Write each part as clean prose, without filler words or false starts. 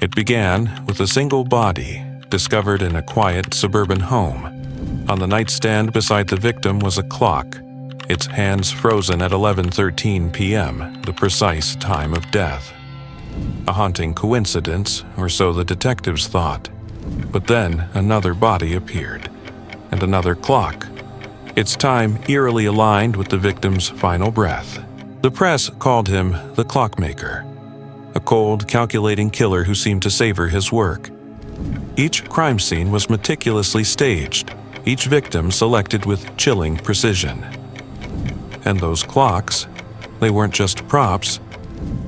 It began with a single body discovered in a quiet suburban home. On the nightstand beside the victim was a clock, its hands frozen at 11:13 p.m., the precise time of death. A haunting coincidence, or so the detectives thought. But then another body appeared, and another clock, its time eerily aligned with the victim's final breath. The press called him the Clockmaker, a cold, calculating killer who seemed to savor his work. Each crime scene was meticulously staged, each victim selected with chilling precision. And those clocks, they weren't just props,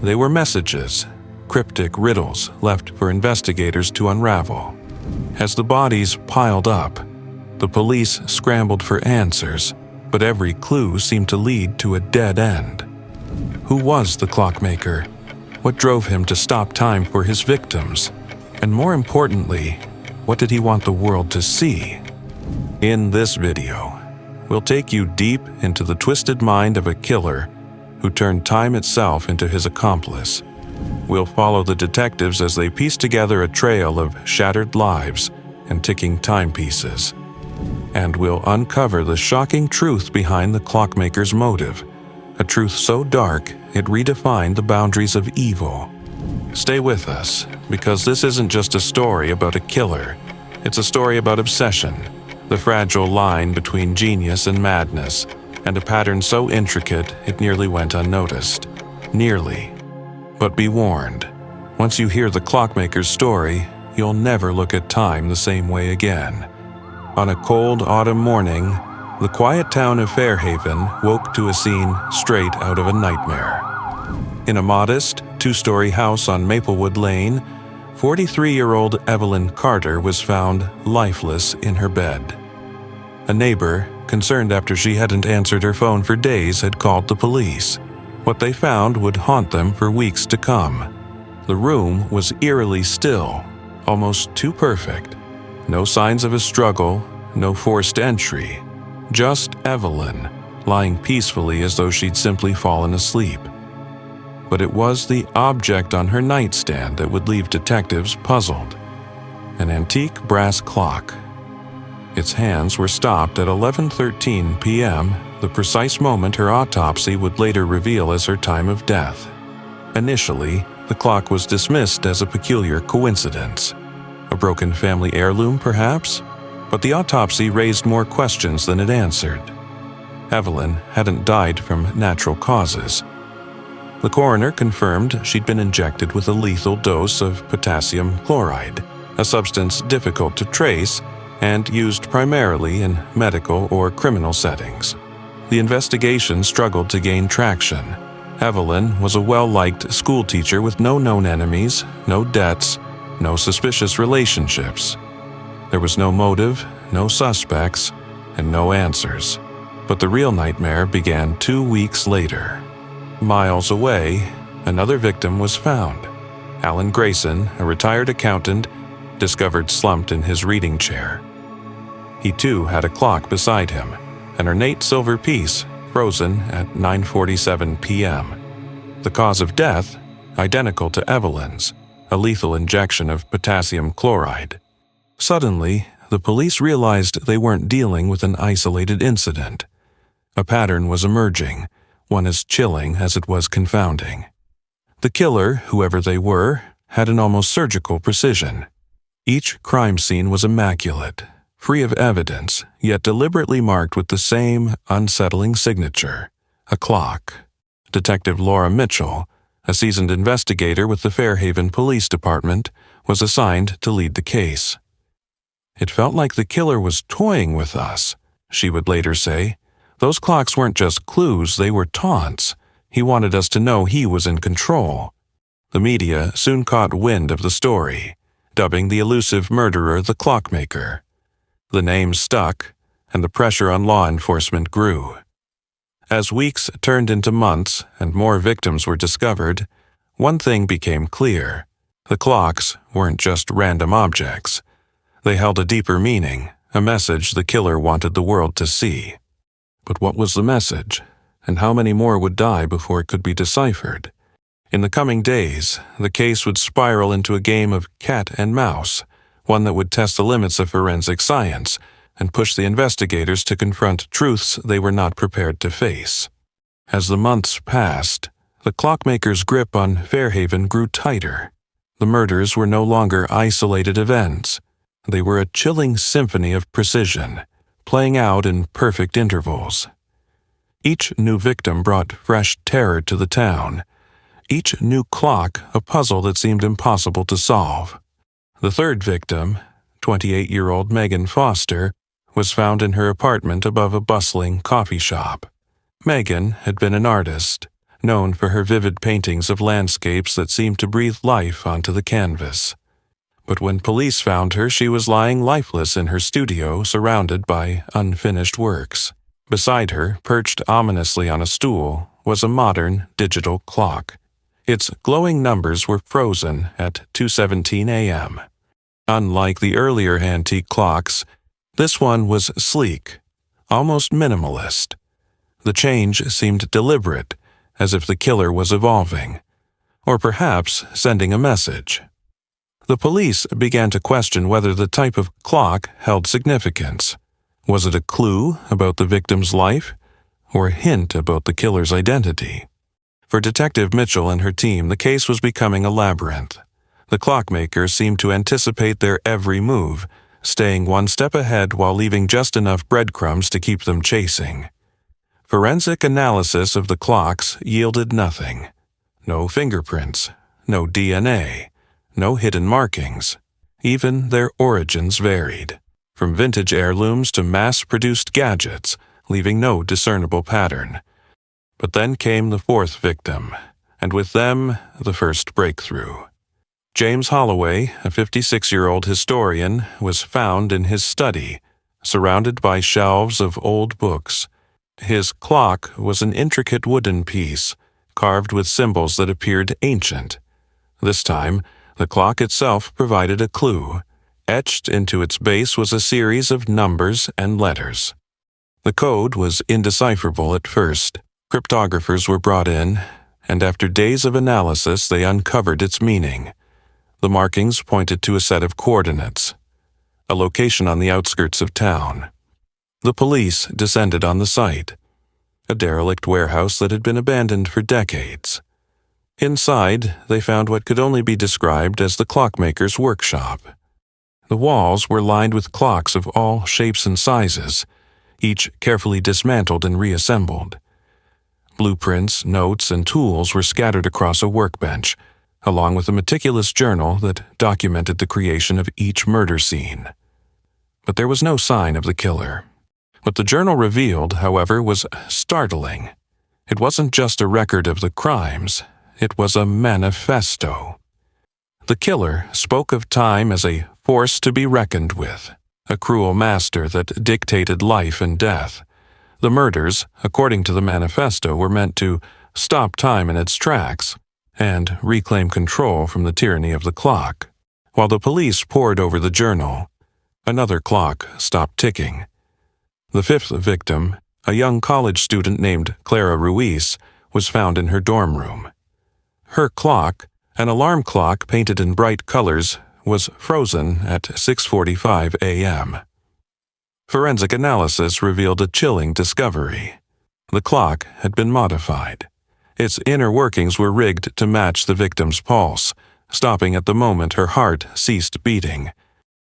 they were messages, cryptic riddles left for investigators to unravel. As the bodies piled up, the police scrambled for answers, but every clue seemed to lead to a dead end. Who was the Clockmaker? What drove him to stop time for his victims? And more importantly, what did he want the world to see? In this video, we'll take you deep into the twisted mind of a killer who turned time itself into his accomplice. We'll follow the detectives as they piece together a trail of shattered lives and ticking timepieces. And we'll uncover the shocking truth behind the Clockmaker's motive, a truth so dark it redefined the boundaries of evil. Stay with us, because this isn't just a story about a killer. It's a story about obsession, the fragile line between genius and madness, and a pattern so intricate it nearly went unnoticed. Nearly. But be warned, once you hear the Clockmaker's story, you'll never look at time the same way again. On a cold autumn morning, the quiet town of Fairhaven woke to a scene straight out of a nightmare. In a modest, two-story house on Maplewood Lane, 43-year-old Evelyn Carter was found lifeless in her bed. A neighbor, concerned after she hadn't answered her phone for days, had called the police. What they found would haunt them for weeks to come. The room was eerily still, almost too perfect. No signs of a struggle, no forced entry. Just Evelyn, lying peacefully as though she'd simply fallen asleep. But it was the object on her nightstand that would leave detectives puzzled. An antique brass clock. Its hands were stopped at 11:13 p.m., the precise moment her autopsy would later reveal as her time of death. Initially, the clock was dismissed as a peculiar coincidence. A broken family heirloom, perhaps? But the autopsy raised more questions than it answered. Evelyn hadn't died from natural causes. The coroner confirmed she'd been injected with a lethal dose of potassium chloride, a substance difficult to trace and used primarily in medical or criminal settings. The investigation struggled to gain traction. Evelyn was a well-liked schoolteacher with no known enemies, no debts, no suspicious relationships. There was no motive, no suspects, and no answers. But the real nightmare began 2 weeks later. Miles away, another victim was found. Alan Grayson, a retired accountant, discovered slumped in his reading chair. He too had a clock beside him, an ornate silver piece frozen at 9:47 p.m. The cause of death, identical to Evelyn's, a lethal injection of potassium chloride. Suddenly, the police realized they weren't dealing with an isolated incident. A pattern was emerging, one as chilling as it was confounding. The killer, whoever they were, had an almost surgical precision. Each crime scene was immaculate, free of evidence, yet deliberately marked with the same unsettling signature, a clock. Detective Laura Mitchell, a seasoned investigator with the Fairhaven Police Department, was assigned to lead the case. "It felt like the killer was toying with us," she would later say. "Those clocks weren't just clues, they were taunts. He wanted us to know he was in control." The media soon caught wind of the story, dubbing the elusive murderer the Clockmaker. The name stuck, and the pressure on law enforcement grew. As weeks turned into months and more victims were discovered, one thing became clear. The clocks weren't just random objects. They held a deeper meaning, a message the killer wanted the world to see. But what was the message, and how many more would die before it could be deciphered? In the coming days, the case would spiral into a game of cat and mouse, one that would test the limits of forensic science and push the investigators to confront truths they were not prepared to face. As the months passed, the Clockmaker's grip on Fairhaven grew tighter. The murders were no longer isolated events. They were a chilling symphony of precision, playing out in perfect intervals. Each new victim brought fresh terror to the town. Each new clock a puzzle that seemed impossible to solve. The third victim, 28-year-old Megan Foster, was found in her apartment above a bustling coffee shop. Megan had been an artist, known for her vivid paintings of landscapes that seemed to breathe life onto the canvas. But when police found her, she was lying lifeless in her studio, surrounded by unfinished works. Beside her, perched ominously on a stool, was a modern digital clock. Its glowing numbers were frozen at 2:17 a.m. Unlike the earlier antique clocks, this one was sleek, almost minimalist. The change seemed deliberate, as if the killer was evolving, or perhaps sending a message. The police began to question whether the type of clock held significance. Was it a clue about the victim's life, or a hint about the killer's identity? For Detective Mitchell and her team, the case was becoming a labyrinth. The Clockmaker seemed to anticipate their every move, staying one step ahead while leaving just enough breadcrumbs to keep them chasing. Forensic analysis of the clocks yielded nothing. No fingerprints, no DNA, no hidden markings. Even their origins varied, from vintage heirlooms to mass-produced gadgets, leaving no discernible pattern. But then came the fourth victim, and with them, the first breakthrough. James Holloway, a 56-year-old historian, was found in his study, surrounded by shelves of old books. His clock was an intricate wooden piece, carved with symbols that appeared ancient. This time, the clock itself provided a clue. Etched into its base was a series of numbers and letters. The code was indecipherable at first. Cryptographers were brought in, and after days of analysis they uncovered its meaning. The markings pointed to a set of coordinates, a location on the outskirts of town. The police descended on the site, a derelict warehouse that had been abandoned for decades. Inside, they found what could only be described as the Clockmaker's workshop. The walls were lined with clocks of all shapes and sizes, each carefully dismantled and reassembled. Blueprints, notes, and tools were scattered across a workbench, along with a meticulous journal that documented the creation of each murder scene. But there was no sign of the killer. What the journal revealed, however, was startling. It wasn't just a record of the crimes, it was a manifesto. The killer spoke of time as a force to be reckoned with, a cruel master that dictated life and death. The murders, according to the manifesto, were meant to stop time in its tracks and reclaim control from the tyranny of the clock. While the police pored over the journal, another clock stopped ticking. The fifth victim, a young college student named Clara Ruiz, was found in her dorm room. Her clock, an alarm clock painted in bright colors, was frozen at 6:45 a.m. Forensic analysis revealed a chilling discovery. The clock had been modified. Its inner workings were rigged to match the victim's pulse, stopping at the moment her heart ceased beating.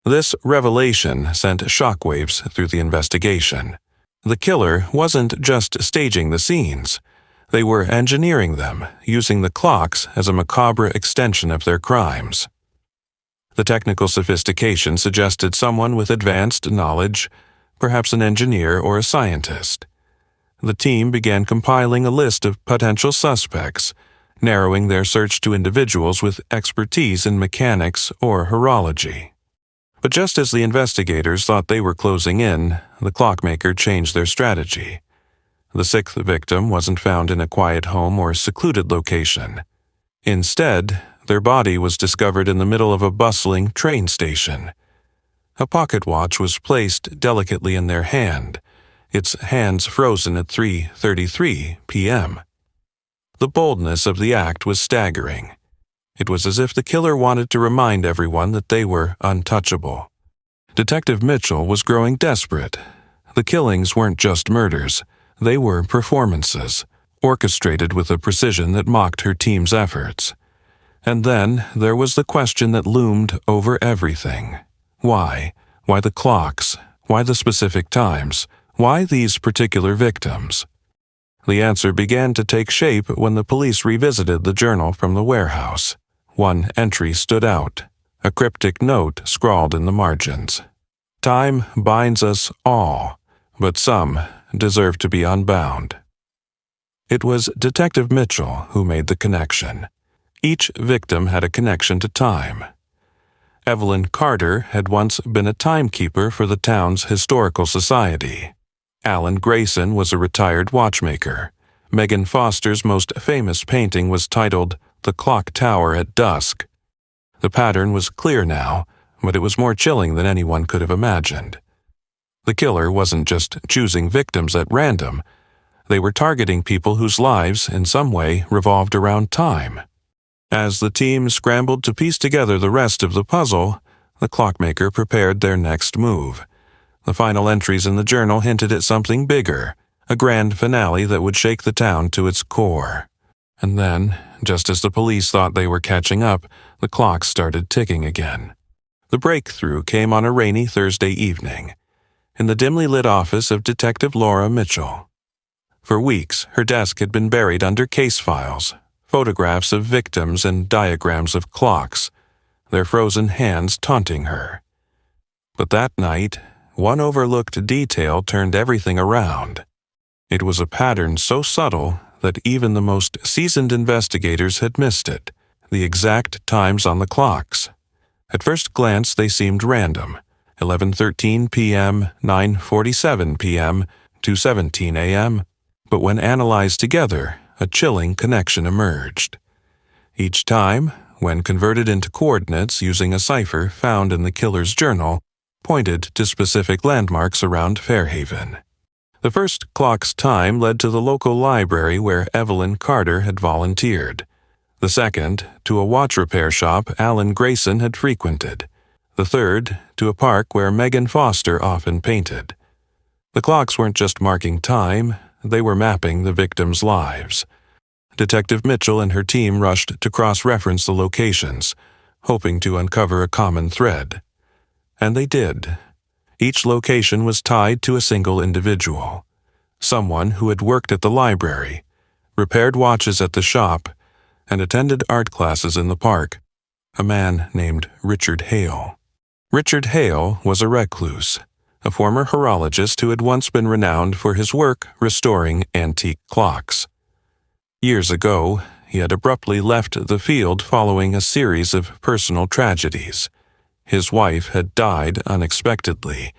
This revelation sent shockwaves through the investigation. The killer wasn't just staging the scenes. They were engineering them, using the clocks as a macabre extension of their crimes. The technical sophistication suggested someone with advanced knowledge, perhaps an engineer or a scientist. The team began compiling a list of potential suspects, narrowing their search to individuals with expertise in mechanics or horology. But just as the investigators thought they were closing in, the Clockmaker changed their strategy. The sixth victim wasn't found in a quiet home or secluded location. Instead, their body was discovered in the middle of a bustling train station. A pocket watch was placed delicately in their hand, its hands frozen at 3:33 p.m. The boldness of the act was staggering. It was as if the killer wanted to remind everyone that they were untouchable. Detective Mitchell was growing desperate. The killings weren't just murders. They were performances, orchestrated with a precision that mocked her team's efforts. And then there was the question that loomed over everything. Why? Why the clocks? Why the specific times? Why these particular victims? The answer began to take shape when the police revisited the journal from the warehouse. One entry stood out, a cryptic note scrawled in the margins. Time binds us all, but some deserve to be unbound. It was Detective Mitchell who made the connection. Each victim had a connection to time. Evelyn Carter had once been a timekeeper for the town's historical society. Alan Grayson was a retired watchmaker. Megan Foster's most famous painting was titled The Clock Tower at Dusk. The pattern was clear now, but it was more chilling than anyone could have imagined. The killer wasn't just choosing victims at random. They were targeting people whose lives, in some way, revolved around time. As the team scrambled to piece together the rest of the puzzle, the Clockmaker prepared their next move. The final entries in the journal hinted at something bigger, a grand finale that would shake the town to its core. And then, just as the police thought they were catching up, the clock started ticking again. The breakthrough came on a rainy Thursday evening, in the dimly lit office of Detective Laura Mitchell. For weeks, her desk had been buried under case files, photographs of victims and diagrams of clocks, their frozen hands taunting her. But that night, one overlooked detail turned everything around. It was a pattern so subtle that even the most seasoned investigators had missed it, the exact times on the clocks. At first glance, they seemed random: 11:13 p.m., 9:47 p.m., 2:17 a.m., but when analyzed together, a chilling connection emerged. Each time, when converted into coordinates using a cipher found in the killer's journal, pointed to specific landmarks around Fairhaven. The first clock's time led to the local library where Evelyn Carter had volunteered. The second, to a watch repair shop Alan Grayson had frequented. The third, to a park where Megan Foster often painted. The clocks weren't just marking time, they were mapping the victims' lives. Detective Mitchell and her team rushed to cross-reference the locations, hoping to uncover a common thread. And they did. Each location was tied to a single individual. Someone who had worked at the library, repaired watches at the shop, and attended art classes in the park. A man named Richard Hale. Richard Hale was a recluse, a former horologist who had once been renowned for his work restoring antique clocks. Years ago, he had abruptly left the field following a series of personal tragedies. His wife had died unexpectedly,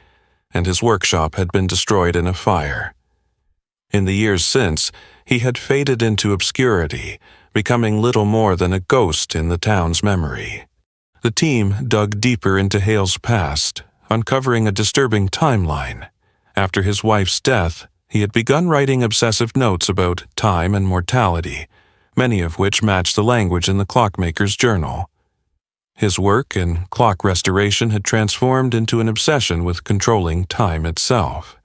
and his workshop had been destroyed in a fire. In the years since, he had faded into obscurity, becoming little more than a ghost in the town's memory. The team dug deeper into Hale's past, uncovering a disturbing timeline. After his wife's death, he had begun writing obsessive notes about time and mortality, many of which matched the language in the Clockmaker's journal. His work in clock restoration had transformed into an obsession with controlling time itself.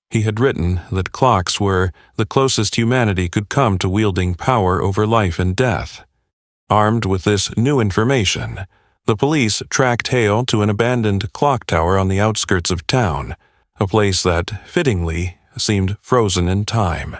He had written that clocks were the closest humanity could come to wielding power over life and death. Armed with this new information, the police tracked Hale to an abandoned clock tower on the outskirts of town, a place that, fittingly, seemed frozen in time.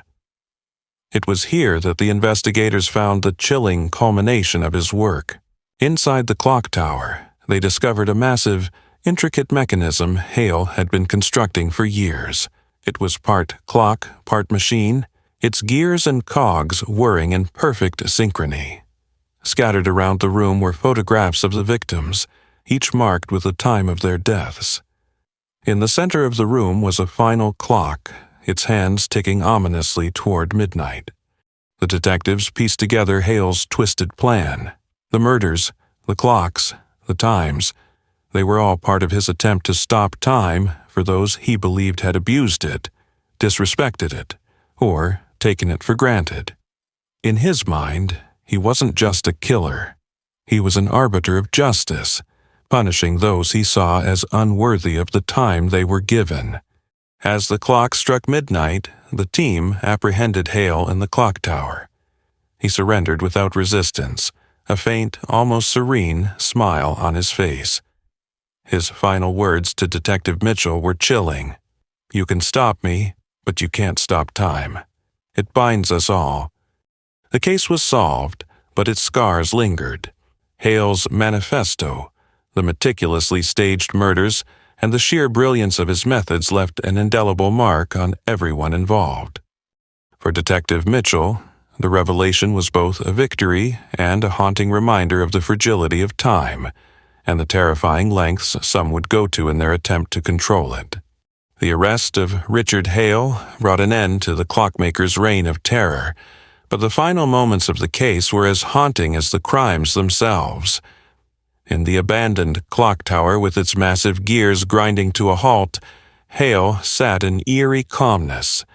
It was here that the investigators found the chilling culmination of his work. Inside the clock tower, they discovered a massive, intricate mechanism Hale had been constructing for years. It was part clock, part machine, its gears and cogs whirring in perfect synchrony. Scattered around the room were photographs of the victims, each marked with the time of their deaths. In the center of the room was a final clock, its hands ticking ominously toward midnight. The detectives pieced together Hale's twisted plan. The murders, the clocks, the times, they were all part of his attempt to stop time for those he believed had abused it, disrespected it, or taken it for granted. In his mind, he wasn't just a killer. He was an arbiter of justice, punishing those he saw as unworthy of the time they were given. As the clock struck midnight, the team apprehended Hale in the clock tower. He surrendered without resistance, a faint, almost serene smile on his face. His final words to Detective Mitchell were chilling. "You can stop me, but you can't stop time. It binds us all." The case was solved, but its scars lingered. Hale's manifesto, the meticulously staged murders, and the sheer brilliance of his methods left an indelible mark on everyone involved. For Detective Mitchell, the revelation was both a victory and a haunting reminder of the fragility of time, and the terrifying lengths some would go to in their attempt to control it. The arrest of Richard Hale brought an end to the Clockmaker's reign of terror, but the final moments of the case were as haunting as the crimes themselves. In the abandoned clock tower with its massive gears grinding to a halt, Hale sat in eerie calmness,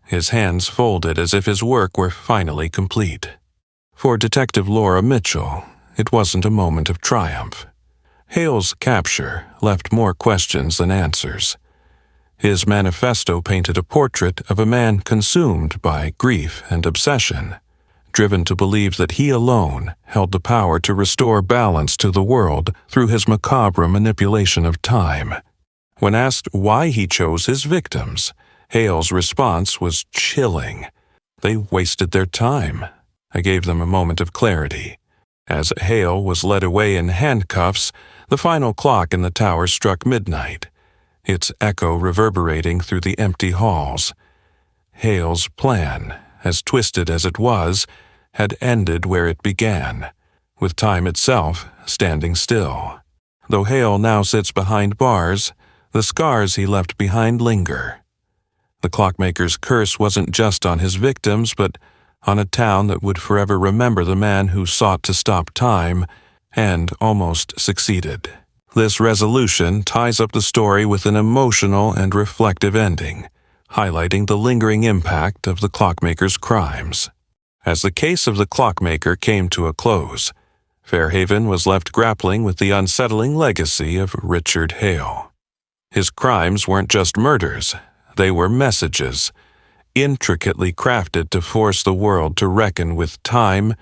his hands folded as if his work were finally complete. For Detective Laura Mitchell, it wasn't a moment of triumph. Hale's capture left more questions than answers. His manifesto painted a portrait of a man consumed by grief and obsession, driven to believe that he alone held the power to restore balance to the world through his macabre manipulation of time. When asked why he chose his victims, Hale's response was chilling. "They wasted their time. I gave them a moment of clarity." As Hale was led away in handcuffs, the final clock in the tower struck midnight, its echo reverberating through the empty halls. Hale's plan, as twisted as it was, had ended where it began, with time itself standing still. Though Hale now sits behind bars, the scars he left behind linger. The Clockmaker's curse wasn't just on his victims, but on a town that would forever remember the man who sought to stop time and almost succeeded. This resolution ties up the story with an emotional and reflective ending, highlighting the lingering impact of the Clockmaker's crimes. As the case of the Clockmaker came to a close, Fairhaven was left grappling with the unsettling legacy of Richard Hale. His crimes weren't just murders, they were messages, intricately crafted to force the world to reckon with time,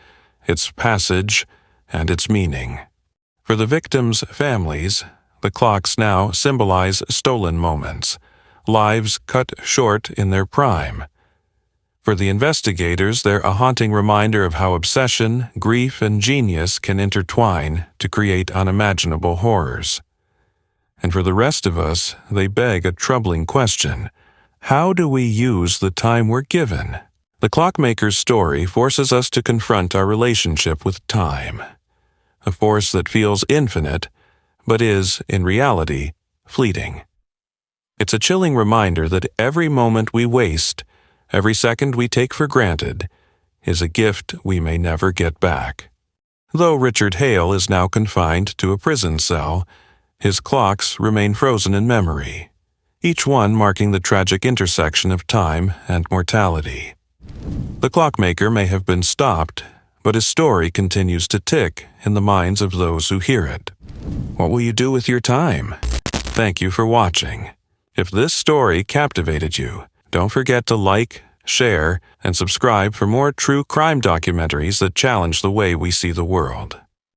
its passage, and its meaning. For the victims' families, the clocks now symbolize stolen moments, lives cut short in their prime. For the investigators, they're a haunting reminder of how obsession, grief, and genius can intertwine to create unimaginable horrors. And for the rest of us, they beg a troubling question. How do we use the time we're given? The Clockmaker's story forces us to confront our relationship with time, a force that feels infinite, but is, in reality, fleeting. It's a chilling reminder that every moment we waste, every second we take for granted, is a gift we may never get back. Though Richard Hale is now confined to a prison cell, his clocks remain frozen in memory, each one marking the tragic intersection of time and mortality. The Clockmaker may have been stopped, but his story continues to tick in the minds of those who hear it. What will you do with your time? Thank you for watching. If this story captivated you, don't forget to like, share, and subscribe for more true crime documentaries that challenge the way we see the world.